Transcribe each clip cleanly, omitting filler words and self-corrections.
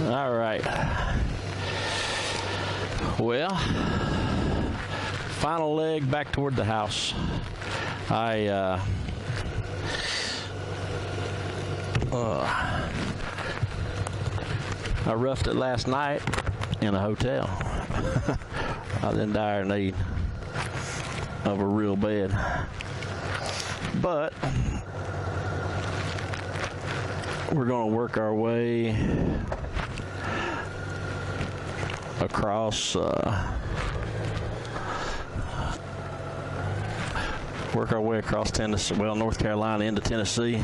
All right. Well, final leg back toward the house. I roughed it last night in a hotel. I was in dire need of a real bed. But we're going to work our way across Tennessee, well, North Carolina into Tennessee.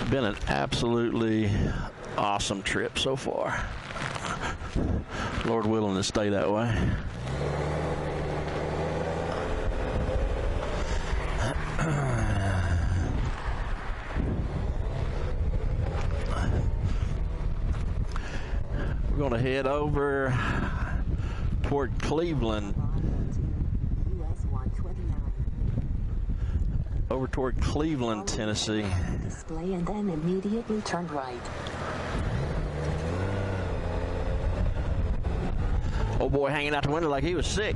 Been an absolutely awesome trip so far. Lord willing to stay that way. We're going to head over toward Cleveland. Over toward Cleveland, Tennessee. Display and then immediately turn right. Oh boy, hanging out the window like he was sick.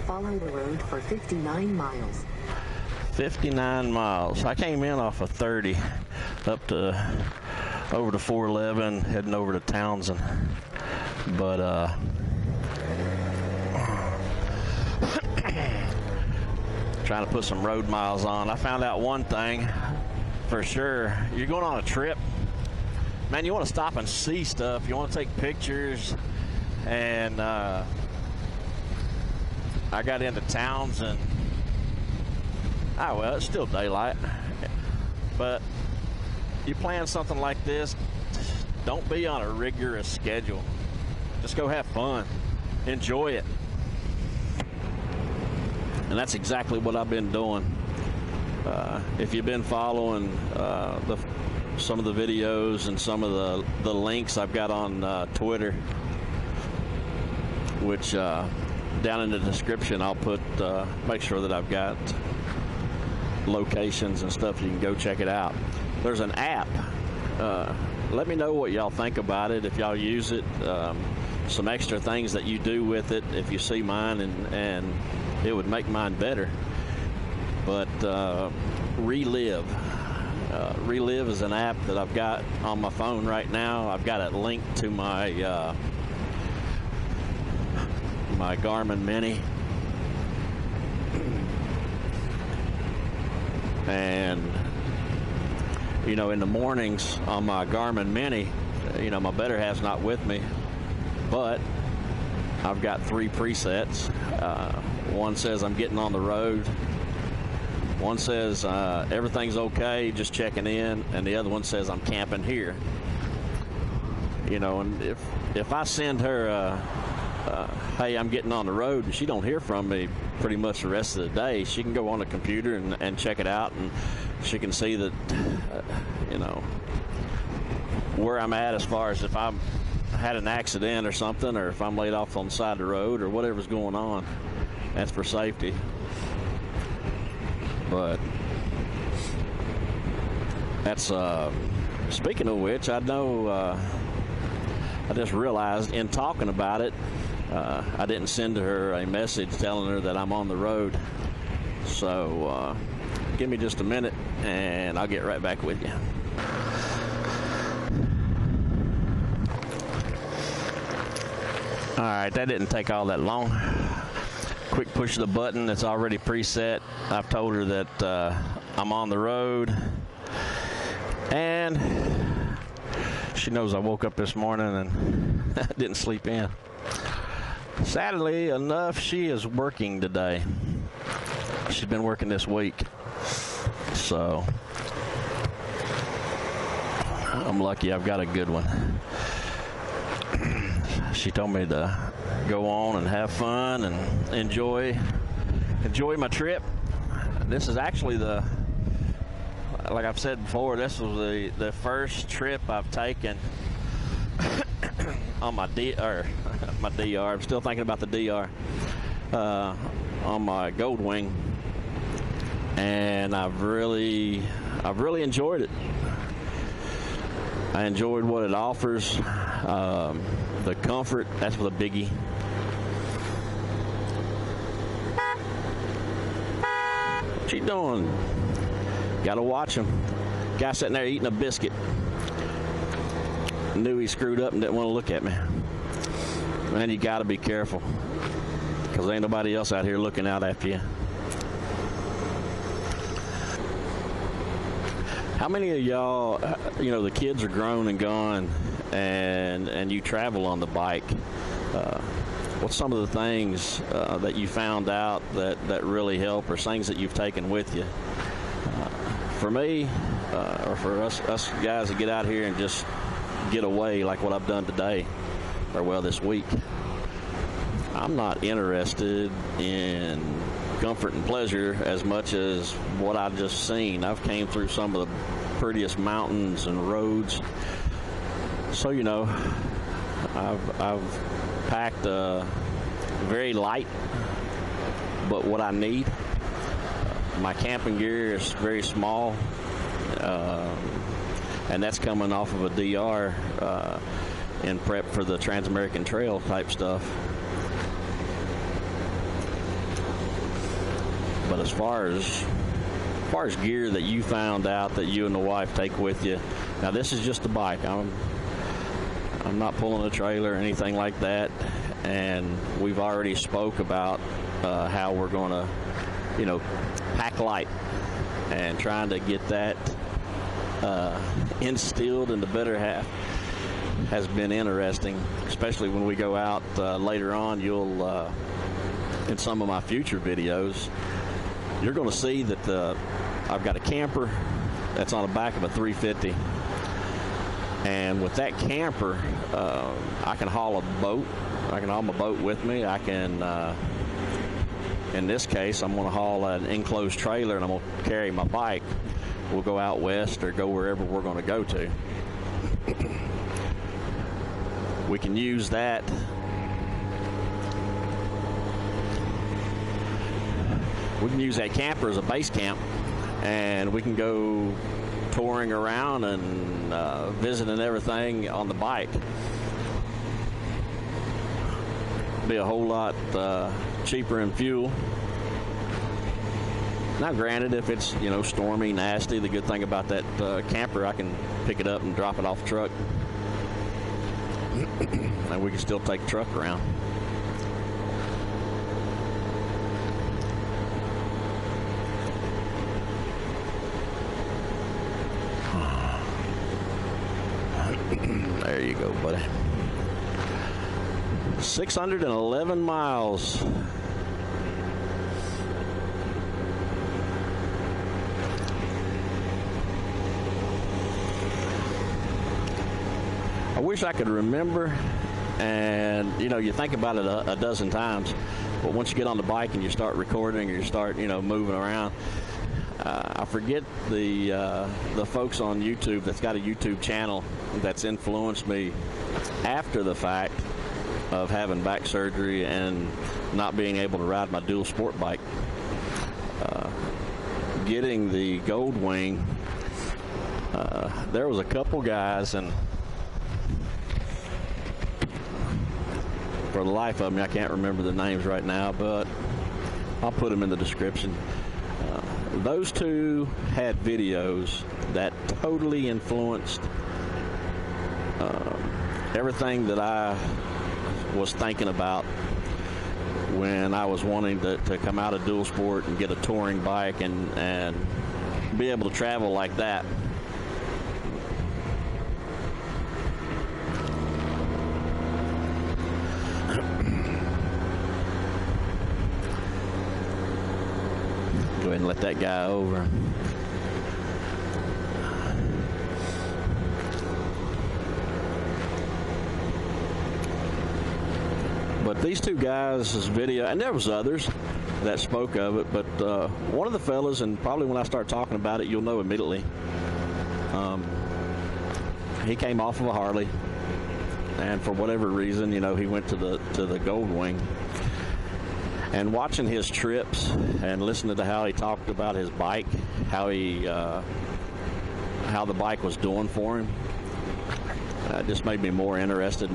Follow the road for 59 miles. 59 miles. I came in off of 30 up to over to 411, heading over to Townsend. But trying to put some road miles on. I found out one thing for sure. You're going on a trip, man, you want to stop and see stuff. You want to take pictures. And I got into Townsend. Well, it's still daylight. But you plan something like this, don't be on a rigorous schedule. Just go have fun. Enjoy it. And that's exactly what I've been doing. If you've been following some of the videos and some of the links I've got on Twitter, which down in the description I'll put, make sure that I've got locations and stuff. You can go check it out. There's an app. Let me know what y'all think about it, if y'all use it, some extra things that you do with it if you see mine, and it would make mine better. But Relive is an app that I've got on my phone right now. I've got it linked to my my Garmin Mini, and you know, in the mornings on my Garmin Mini, you know, my better half's not with me, but I've got 3 presets. One says I'm getting on the road. One says everything's okay, just checking in, and the other one says I'm camping here. You know, and if I send her hey, I'm getting on the road, and she don't hear from me pretty much the rest of the day, she can go on the computer and check it out, and she can see that, you know, where I'm at as far as if I had an accident or something, or if I'm laid off on the side of the road, or whatever's going on. That's for safety. But that's, speaking of which, I know, I just realized in talking about it, I didn't send her a message telling her that I'm on the road. So give me just a minute and I'll get right back with you. All right, that didn't take all that long. Quick push of the button. It's already preset. I've told her that I'm on the road, and she knows I woke up this morning and didn't sleep in. Sadly enough, she is working today. She's been working this week. So I'm lucky I've got a good one. She told me to go on and have fun and enjoy my trip. This is actually like I've said before, this was the first trip I've taken on my DR. I'm still thinking about the DR on my Goldwing, and I've really enjoyed it. I enjoyed what it offers. The comfort, that's the biggie. What you doing? Gotta watch him. Guy sitting there eating a biscuit. Knew he screwed up and didn't want to look at me. Man, you gotta be careful, because ain't nobody else out here looking out after you. How many of y'all, the kids are grown and gone, and you travel on the bike? What's some of the things that you found out that really help, or things that you've taken with you? For me, or for us guys that get out here and just get away like what I've done today, or this week, I'm not interested in comfort and pleasure as much as what I've just seen. I've came through some of the prettiest mountains and roads, so I've packed very light, but what I need. My camping gear is very small, and that's coming off of a DR in prep for the Trans-American Trail type stuff. But as far as gear that you found out that you and the wife take with you, now this is just a bike. I'm not pulling a trailer or anything like that, and we've already spoke about how we're going to, pack light, and trying to get that instilled in the better half has been interesting, especially when we go out later on. You'll in some of my future videos, you're going to see that I've got a camper that's on the back of a 350, and with that camper I can haul a boat. I can haul my boat with me. I can in this case, I'm going to haul an enclosed trailer, and I'm going to carry my bike. We'll go out west or go wherever we're going to go to. We can use that. We can use that camper as a base camp, and we can go touring around and visiting everything on the bike. Be a whole lot cheaper in fuel. Now granted, if it's stormy, nasty, the good thing about that camper, I can pick it up and drop it off the truck, and we can still take the truck around. There you go, buddy. 611 miles. I wish I could remember, and you think about it a dozen times, but once you get on the bike and you start recording or you start moving around, I forget the folks on YouTube that's got a YouTube channel that's influenced me after the fact of having back surgery and not being able to ride my dual sport bike. Getting the Goldwing, there was a couple guys, and for the life of me I can't remember the names right now, but I'll put them in the description. Those two had videos that totally influenced everything that I was thinking about when I was wanting to come out of dual sport and get a touring bike and be able to travel like that. Go ahead and let that guy over. But these two guys' video, and there was others that spoke of it, but one of the fellas, and probably when I start talking about it, you'll know immediately. He came off of a Harley, and for whatever reason, you know, he went to the Goldwing. And watching his trips and listening to how he talked about his bike, how the bike was doing for him, just made me more interested.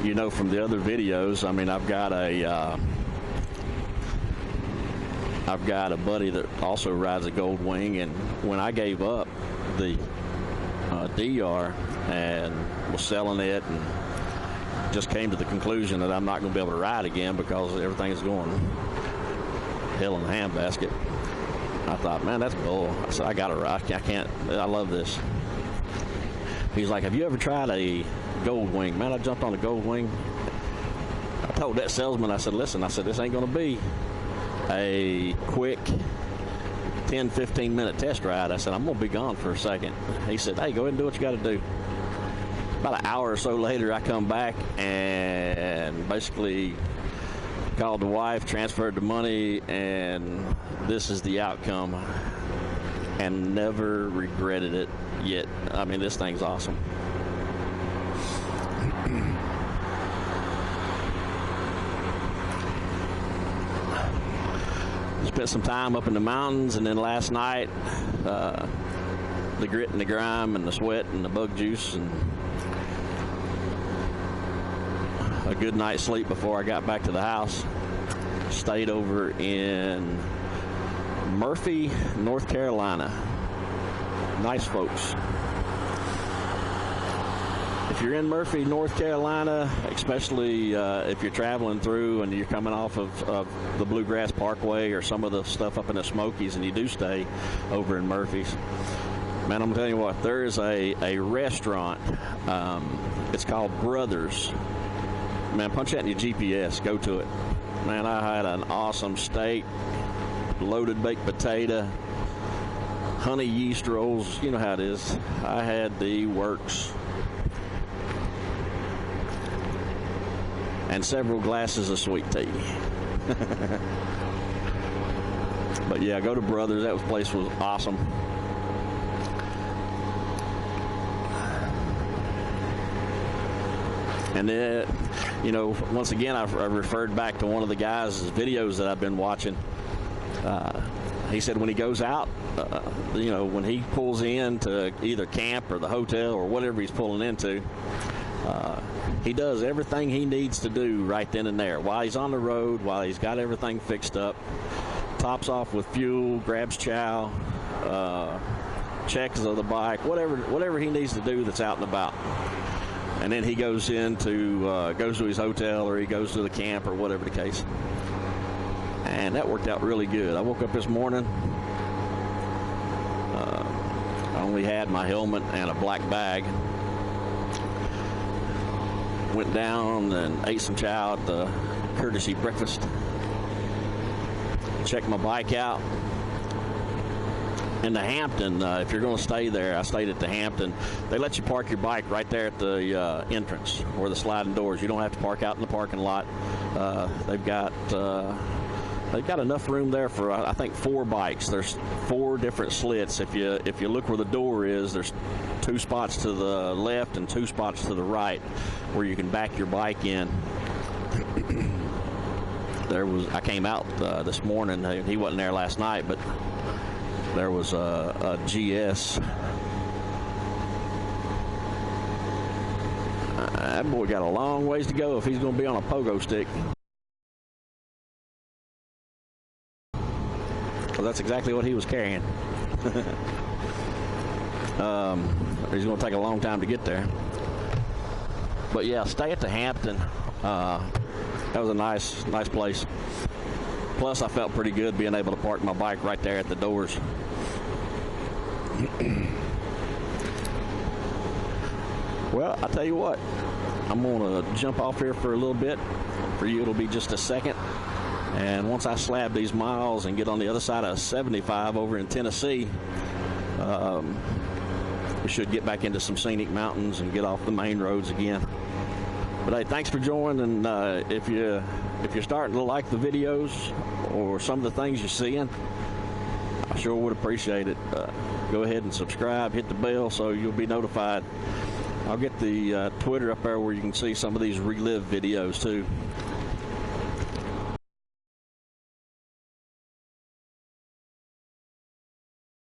You know, from the other videos, I mean, I've got a buddy that also rides a Goldwing, and when I gave up the DR and was selling it and just came to the conclusion that I'm not going to be able to ride again because everything's going hell in a handbasket, I thought, man, that's bull. I said, I got to ride. I can't. I love this. He's like, have you ever tried a Goldwing? Man, I jumped on a Goldwing. I told that salesman, I said, listen, I said, this ain't going to be a quick 10, 15-minute test ride. I said, I'm going to be gone for a second. He said, hey, go ahead and do what you got to do. About an hour or so later, I come back and basically called the wife, transferred the money, and this is the outcome. And never regretted it yet. I mean, this thing's awesome. Spent some time up in the mountains, and then last night, the grit and the grime and the sweat and the bug juice and a good night's sleep before I got back to the house. Stayed over in Murphy, North Carolina. Nice folks. If you're in Murphy, North Carolina, especially if you're traveling through and you're coming off of the Bluegrass Parkway or some of the stuff up in the Smokies, and you do stay over in Murphy's, man, I'm telling you what, there is a restaurant. It's called Brothers. Man, punch that in your GPS. Go to it. Man, I had an awesome steak, loaded baked potato, honey yeast rolls. You know how it is. I had the works. And several glasses of sweet tea. But yeah, go to Brothers. That place was awesome. And then, you know, once again, I referred back to one of the guys' videos that I've been watching. He said when he goes out, you know, when he pulls in to either camp or the hotel or whatever he's pulling into, he does everything he needs to do right then and there. While he's on the road, while he's got everything fixed up, tops off with fuel, grabs chow, checks of the bike, whatever he needs to do that's out and about. And then he goes to his hotel, or he goes to the camp, or whatever the case. And that worked out really good. I woke up this morning. I only had my helmet and a black bag. Went down and ate some chow at the courtesy breakfast. Checked my bike out. In the Hampton, if you're going to stay there, I stayed at the Hampton. They let you park your bike right there at the entrance or the sliding doors. You don't have to park out in the parking lot. They've got enough room there for I think 4 bikes. There's 4 different slits. If you look where the door is, there's 2 spots to the left and 2 spots to the right where you can back your bike in. I came out this morning. He wasn't there last night, but there was a GS. That boy got a long ways to go if he's going to be on a pogo stick. Well, that's exactly what he was carrying. He's going to take a long time to get there. But yeah, stay at the Hampton. That was a nice place. Plus, I felt pretty good being able to park my bike right there at the doors. Well, I tell you what, I'm going to jump off here for a little bit. For you, it'll be just a second. And once I slab these miles and get on the other side of 75 over in Tennessee, we should get back into some scenic mountains and get off the main roads again. But hey, thanks for joining. And if you're starting to like the videos or some of the things you're seeing, I sure would appreciate it. Go ahead and subscribe, hit the bell so you'll be notified. I'll get the Twitter up there where you can see some of these relive videos too.